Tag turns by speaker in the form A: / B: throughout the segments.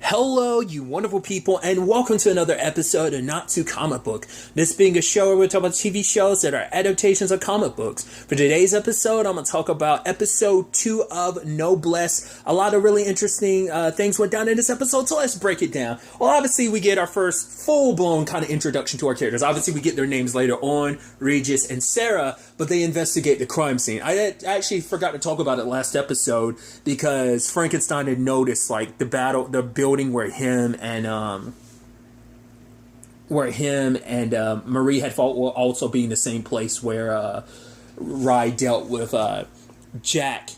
A: Hello, you wonderful people, and welcome to another episode of Not Too Comic Book. This being a show where we talk about TV shows that are adaptations of comic books. For today's episode, I'm going to talk about episode 2 of Noblesse. A lot of really interesting things went down in this episode, so let's break it down. Well, obviously, we get our first full-blown kind of introduction to our characters. Obviously, we get their names later on, Regis and Sarah, but they investigate the crime scene. I actually forgot to talk about it last episode because Frankenstein had noticed, like, the building where him and Marie had fought will also be in the same place where Rye dealt with Jake.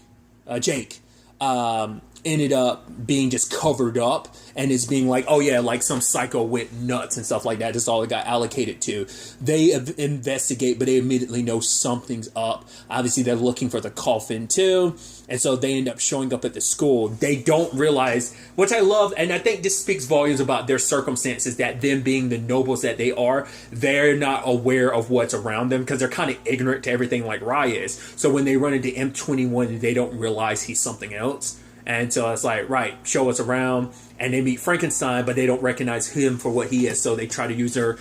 A: Ended up being just covered up and is being like, oh yeah, like some psycho went nuts and stuff like that. Just all it got allocated to. They investigate, but they immediately know something's up. Obviously, they're looking for the coffin too. And so they end up showing up at the school. They don't realize, which I love, and I think this speaks volumes about their circumstances, that them being the nobles that they are, they're not aware of what's around them because they're kind of ignorant to everything like Rye is. So when they run into M21, they don't realize he's something else. And so it's like, right, show us around. And they meet Frankenstein, but they don't recognize him for what he is. So they try to use their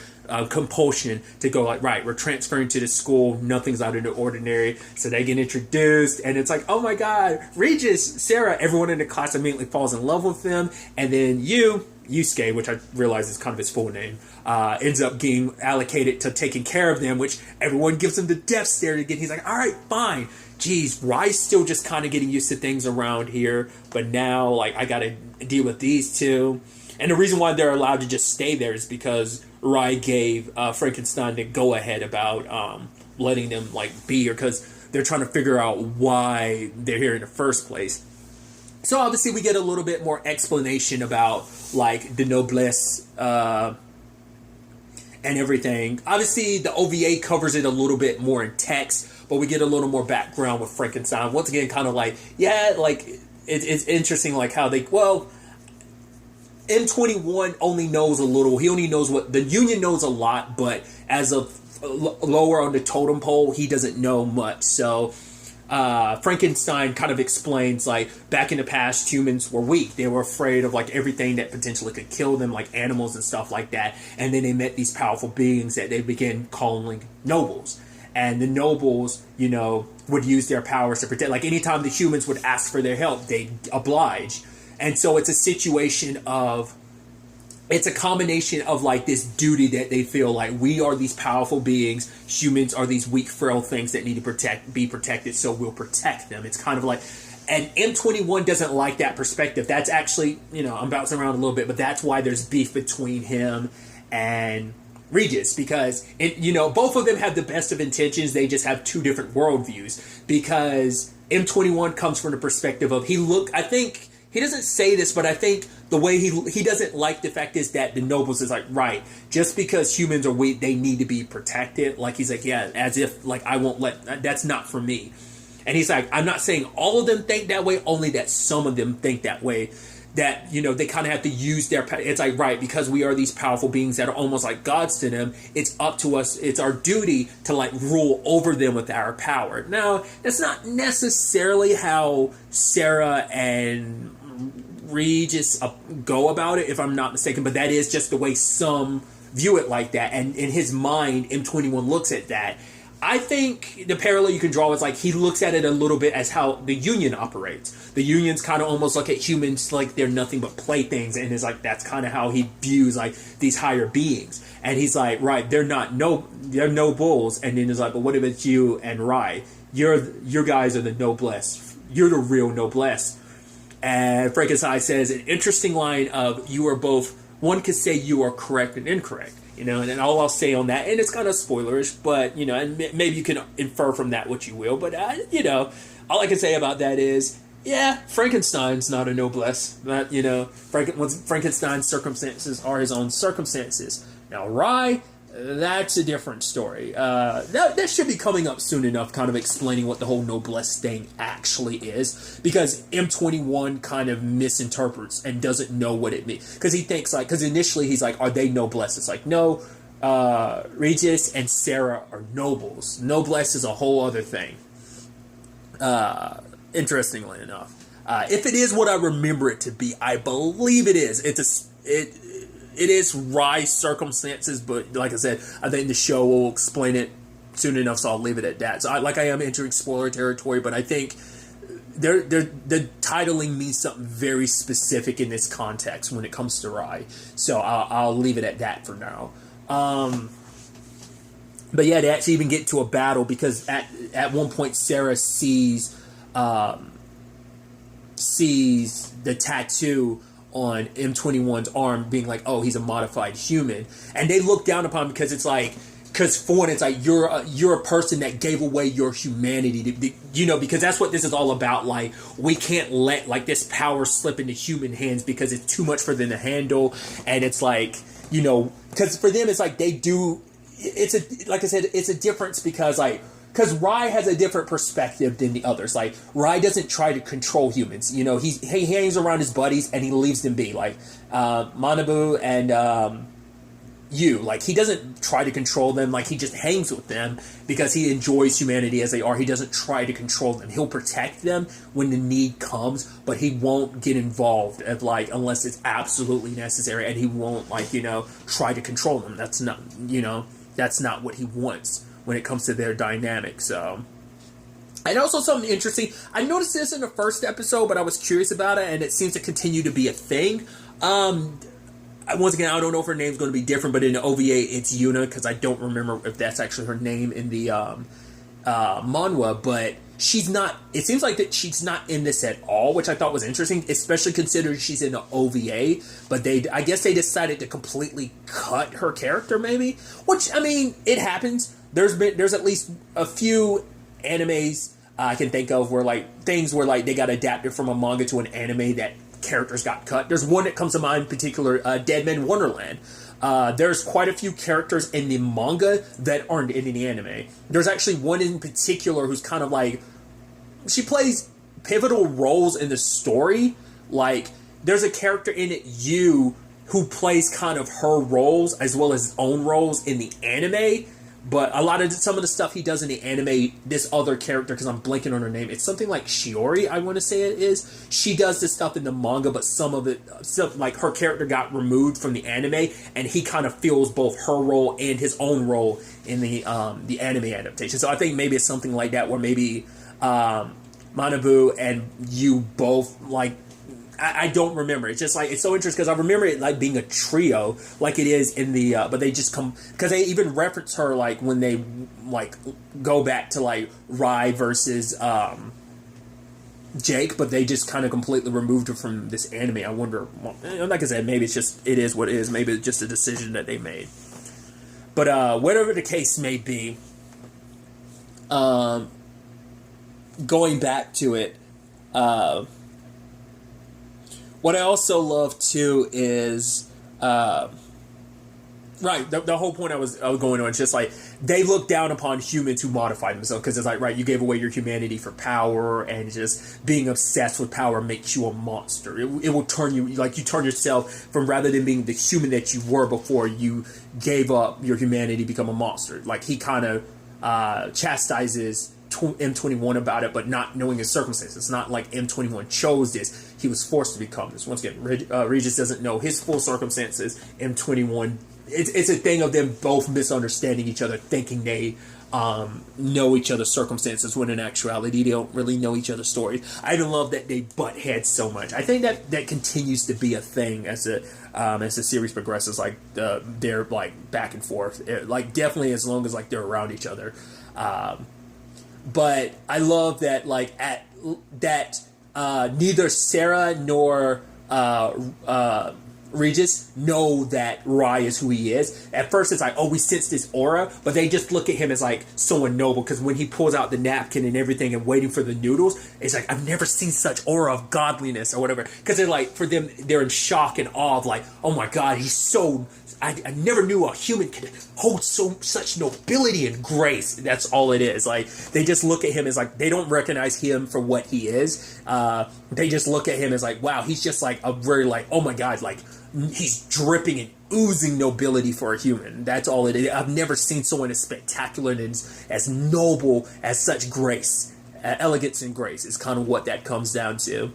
A: compulsion to go like, right, we're transferring to the school. Nothing's out of the ordinary. So they get introduced. And it's like, oh my God, Regis, Sarah, everyone in the class immediately falls in love with them. And then Yusuke, which I realize is kind of his full name, ends up getting allocated to taking care of them, which everyone gives him the death stare again. He's like, all right, fine. Geez, Rye's still just kind of getting used to things around here, but now, like, I gotta deal with these two. And the reason why they're allowed to just stay there is because Rye gave Frankenstein the go-ahead about letting them, like, be here, because they're trying to figure out why they're here in the first place. So, obviously, we get a little bit more explanation about, like, the Noblesse and everything. Obviously, the OVA covers it a little bit more in text, but we get a little more background with Frankenstein. Once again, kind of like, yeah, like, it's interesting, like, how they, well, M21 only knows a little. He only knows what, the Union knows a lot, but as of lower on the totem pole, he doesn't know much. So, Frankenstein kind of explains, like, back in the past, humans were weak. They were afraid of, like, everything that potentially could kill them, like animals and stuff like that. And then they met these powerful beings that they began calling nobles. And the nobles, you know, would use their powers to protect. Like, anytime the humans would ask for their help, they'd oblige. And so it's a situation of, it's a combination of, like, this duty that they feel like we are these powerful beings. Humans are these weak, frail things that need to be protected, so we'll protect them. It's kind of like, and M21 doesn't like that perspective. That's actually, you know, I'm bouncing around a little bit, but that's why there's beef between him and Regis, because you know, both of them have the best of intentions. They just have two different worldviews, because M21 comes from the perspective of, I think he doesn't say this, but I think the way he doesn't like the fact is that the nobles is like, right, just because humans are weak, they need to be protected. Like, he's like, yeah, as if, like, I won't that's not for me. And he's like, I'm not saying all of them think that way, only that some of them think that way. That, you know, they kind of have to use their, it's like, right, because we are these powerful beings that are almost like gods to them, it's up to us, it's our duty to, like, rule over them with our power. Now, that's not necessarily how Sarah and Regis go about it, if I'm not mistaken, but that is just the way some view it like that. And in his mind, M21 looks at that. I think the parallel you can draw is, like, he looks at it a little bit as how the Union operates. The Unions kind of almost look at humans like they're nothing but playthings, and it's like, that's kind of how he views, like, these higher beings. And he's like, right, they're nobles, and then he's like, but what if it's you and Rye? Your guys are the noblesse. You're the real noblesse. And Frankenstein says an interesting line of, you are both, one could say you are correct and incorrect. You know, and then all I'll say on that, and it's kind of spoilerish, but, you know, and maybe you can infer from that what you will, but, you know, all I can say about that is, yeah, Frankenstein's not a noblesse, but, you know, Frankenstein's circumstances are his own circumstances. Now, Rye, that's a different story. That should be coming up soon enough, kind of explaining what the whole noblesse thing actually is, because M21 kind of misinterprets and doesn't know what it means. Because he thinks, like, because initially he's like, are they noblesse? It's like, no, Regis and Sarah are nobles. Noblesse is a whole other thing. Interestingly enough. If it is what I remember it to be, I believe it is. It is Rye's circumstances, but like I said, I think the show will explain it soon enough, so I'll leave it at that. So I am entering spoiler territory, but I think the titling means something very specific in this context when it comes to Rye. So I'll leave it at that for now. But yeah, they actually even get to a battle because at one point Sarah sees the tattoo on M21's arm being like, oh, he's a modified human. And they look down upon him because it's like, because for one, it's like you're a person that gave away your humanity, because that's what this is all about. Like, we can't let like this power slip into human hands because it's too much for them to handle. And it's like, because for them, it's like like I said, it's a difference because Rye has a different perspective than the others. Like, Rye doesn't try to control humans. He hangs around his buddies and he leaves them be. Like, Manabu and like, he doesn't try to control them. Like, he just hangs with them because he enjoys humanity as they are. He doesn't try to control them. He'll protect them when the need comes, but he won't get involved unless it's absolutely necessary, and he won't try to control them. That's not what he wants when it comes to their dynamic. So, and also something interesting, I noticed this in the first episode, but I was curious about it, and it seems to continue to be a thing. Once again, I don't know if her name's going to be different, but in the OVA, it's Yuna, because I don't remember if that's actually her name in the manhwa, but she's not, it seems like that she's not in this at all, which I thought was interesting, especially considering she's in the OVA, but I guess they decided to completely cut her character, maybe, which, I mean, it happens. There's at least a few animes I can think of where they got adapted from a manga to an anime that characters got cut. There's one that comes to mind in particular, Dead Man Wonderland. There's quite a few characters in the manga that aren't in the anime. There's actually one in particular who's kind of like, she plays pivotal roles in the story. Like, there's a character in it, who plays kind of her roles as well as his own roles in the anime. But some of the stuff he does in the anime, this other character, because I'm blanking on her name, it's something like Shiori, I want to say it is. She does this stuff in the manga, but some of it, like her character got removed from the anime, and he kind of fills both her role and his own role in the anime adaptation. So I think maybe it's something like that, where maybe Manabu and you both, like, I don't remember. It's just like, it's so interesting because I remember it like being a trio, like it is in the, but they just come, because they even reference her like when they like go back to like Rye versus Jake, but they just kind of completely removed her from this anime. I wonder, like I said, maybe it is what it is. Maybe it's just a decision that they made. But whatever the case may be, going back to it, what I also love too is, the whole point I was going on is just like, they look down upon humans who modify themselves, because it's like, right, you gave away your humanity for power, and just being obsessed with power makes you a monster. It will turn you, like, you turn yourself from, rather than being the human that you were before you gave up your humanity, become a monster. Like, he kind of chastises M21 about it, but not knowing his circumstances. It's not like M21 chose this. He was forced to become this. Once again, Regis doesn't know his full circumstances. M21, it's a thing of them both misunderstanding each other, thinking they know each other's circumstances, when in actuality they don't really know each other's stories. I even love that they butt heads so much. I think that continues to be a thing as the series progresses. Like, they're like back and forth, like definitely as long as like they're around each other. But I love that, like, neither Sarah nor Regis know that Rye is who he is. At first, it's like, oh, we sense this aura, but they just look at him as like someone noble, because when he pulls out the napkin and everything and waiting for the noodles, it's like, I've never seen such aura of godliness or whatever. Because they're like, for them, they're in shock and awe of like, oh my God, he's so. I never knew a human could hold such nobility and grace. That's all it is. Like, they just look at him as like, they don't recognize him for what he is. They just look at him as like, wow, he's just like a very like, oh my God, like, he's dripping and oozing nobility for a human. That's all it is. I've never seen someone as spectacular and as noble, as such grace. Elegance and grace is kind of what that comes down to.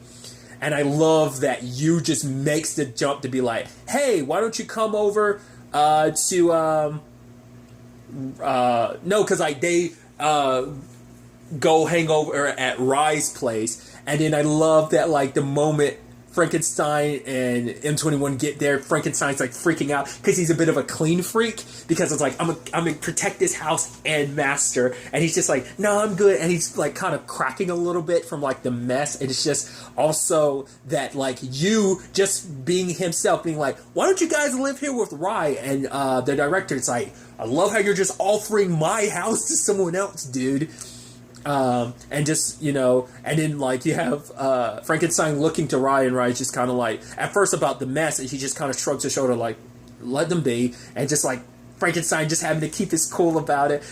A: And I love that you just makes the jump to be like, hey, why don't you come over to no, because like they go hang over at Rye's place, and then I love that like the moment Frankenstein and M21 get there, Frankenstein's like freaking out because he's a bit of a clean freak, because it's like I'm gonna protect this house and master, and he's just like, no, I'm good, and he's like kind of cracking a little bit from like the mess, and it's just also that like you just being himself, being like, why don't you guys live here with Rye? And the director's like, I love how you're just offering my house to someone else, dude. And just, you know, and then like you have Frankenstein looking to Rye, and Rye's just kind of like, at first about the mess, and he just kind of shrugs his shoulder like, let them be, and just like Frankenstein just having to keep his cool about it.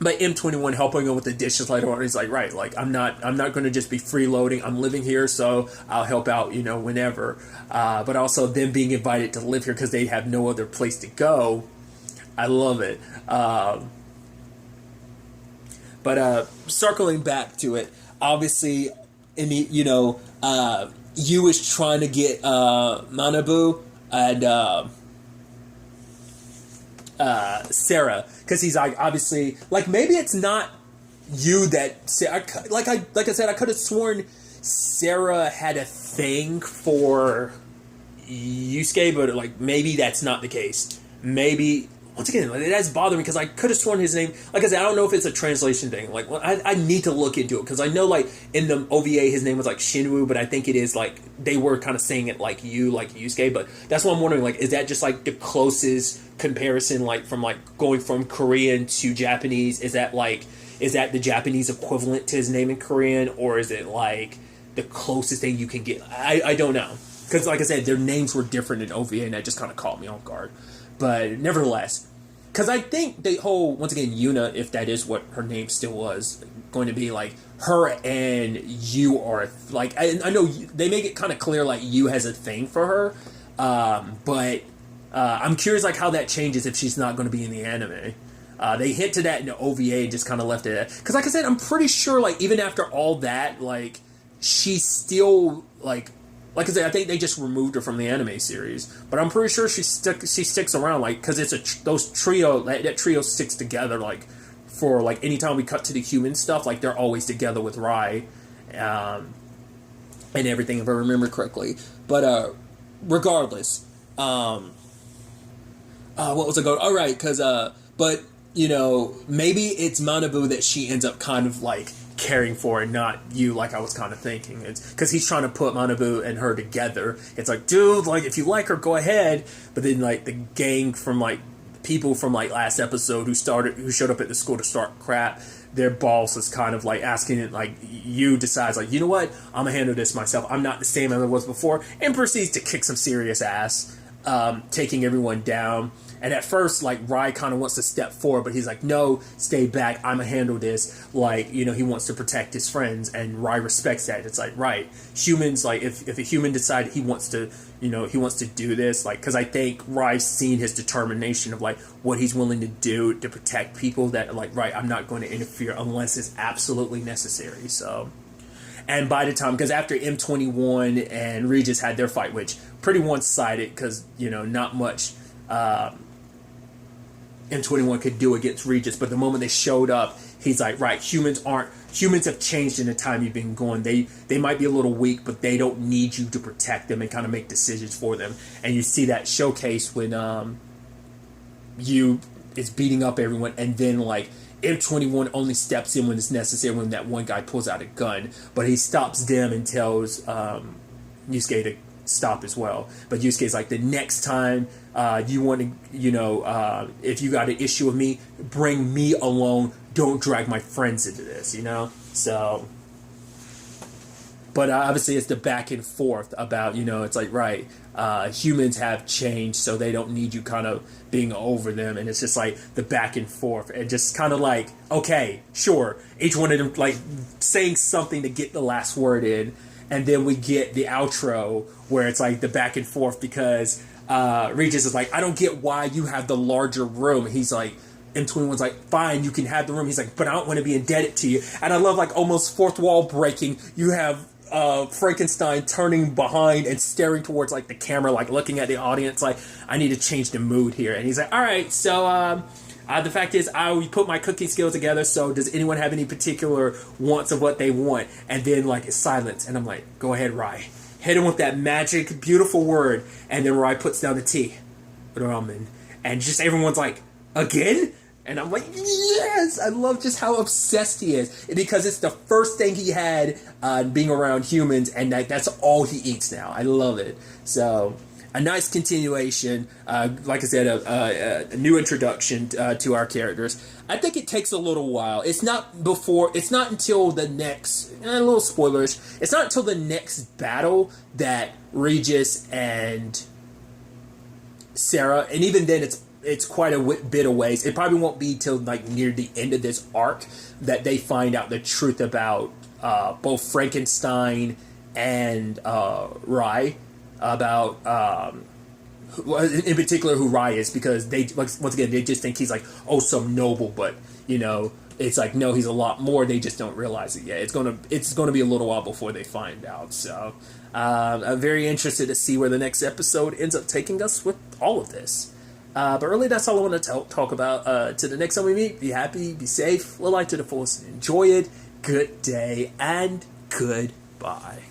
A: But M21 helping him with the dishes later on, he's like, right, like I'm not going to just be freeloading. I'm living here, so I'll help out, you know, whenever. But also them being invited to live here because they have no other place to go. I love it. But circling back to it, obviously, in the, you know, Yu is trying to get Manabu and Sarah, because he's like, obviously, like maybe it's not Yu that like I said, I could have sworn Sarah had a thing for Yusuke, but like maybe that's not the case. Maybe. Once again, it has bothered me because I could have sworn his name. Like I said, I don't know if it's a translation thing. Like, well, I need to look into it because I know, like in the OVA, his name was like Shinwoo, but I think it is like they were kind of saying it like you, like Yusuke. But that's what I'm wondering. Like, is that just like the closest comparison, like from like going from Korean to Japanese? Is that the Japanese equivalent to his name in Korean, or is it like the closest thing you can get? I don't know, because like I said, their names were different in OVA, and that just kind of caught me off guard. But nevertheless, because I think the whole, once again, Yuna, if that is what her name still was, going to be like, her and Yu are, like, I know they make it kind of clear, like, Yu has a thing for her, but I'm curious, like, how that changes if she's not going to be in the anime. They hint to that in the OVA and just kind of left it at, because like I said, I'm pretty sure, like, even after all that, like, she's still, like I said, I think they just removed her from the anime series, but I'm pretty sure she sticks around, like, because it's that trio sticks together, like, for like anytime we cut to the human stuff, like they're always together with Rai, and everything, if I remember correctly. But regardless, what was I going? All right, because but you know, maybe it's Manabu that she ends up kind of like caring for, and not you, like I was kind of thinking. It's because he's trying to put Manabu and her together. It's like, dude, like if you like her, go ahead. But then like the gang from like people from like last episode who showed up at the school to start crap, their boss is kind of like asking it, like you decides like, you know what, I'm gonna handle this myself. I'm not the same as I was before, and proceeds to kick some serious ass, taking everyone down. And at first, like, Rai kind of wants to step forward, but he's like, no, stay back, I'm going to handle this. Like, you know, he wants to protect his friends, and Rai respects that. It's like, right, humans, like, if a human decided he wants to, you know, he wants to do this, like, because I think Rai's seen his determination of, like, what he's willing to do to protect people that, like, right, I'm not going to interfere unless it's absolutely necessary, so. And by the time, because after M21 and Regis had their fight, which pretty one-sided, because, you know, not much M21 could do against Regis, but the moment they showed up, he's like, right, humans have changed in the time you've been gone. They might be a little weak, but they don't need you to protect them and kind of make decisions for them. And you see that showcase when Yu is beating up everyone, and then like M21 only steps in when it's necessary, when that one guy pulls out a gun, but he stops them and tells Yusuke to stop as well. But Yusuke's like, the next time you want to, you know, if you got an issue with me, bring me alone. Don't drag my friends into this, you know? So, but obviously it's the back and forth about, you know, it's like, right, humans have changed, so they don't need you kind of being over them. And it's just like the back and forth, and just kind of like, okay, sure, each one of them like saying something to get the last word in. And then we get the outro where it's like the back and forth, because Regis is like, I don't get why you have the larger room. He's like, M21's like, fine, you can have the room. He's like, but I don't want to be indebted to you. And I love, like, almost fourth wall breaking. You have Frankenstein turning behind and staring towards like the camera, like looking at the audience, like, I need to change the mood here. And he's like, all right, so the fact is, we put my cooking skills together, so does anyone have any particular wants of what they want? And then like it's silence, and I'm like, go ahead, Rye. Hit him with that magic, beautiful word. And then Rye puts down the tea. Ramen. And just everyone's like, again? And I'm like, yes! I love just how obsessed he is. Because it's the first thing he had being around humans, and that's all he eats now. I love it. So, a nice continuation. Like I said, a new introduction to our characters. I think it takes a little while. It's not until the next, a little spoilers, it's not until the next battle that Regis and Sarah, and even then it's quite a bit of ways. It probably won't be till like near the end of this arc that they find out the truth about both Frankenstein and Rye, about in particular who Rye is, because they, like, once again, they just think he's like, oh, some noble, but it's like, no, he's a lot more. They just don't realize it yet. It's gonna be a little while before they find out. So I'm very interested to see where the next episode ends up taking us with all of this. But really, that's all I want to talk about. To the next time we meet, be happy, be safe, live life to the fullest, enjoy it. Good day and goodbye.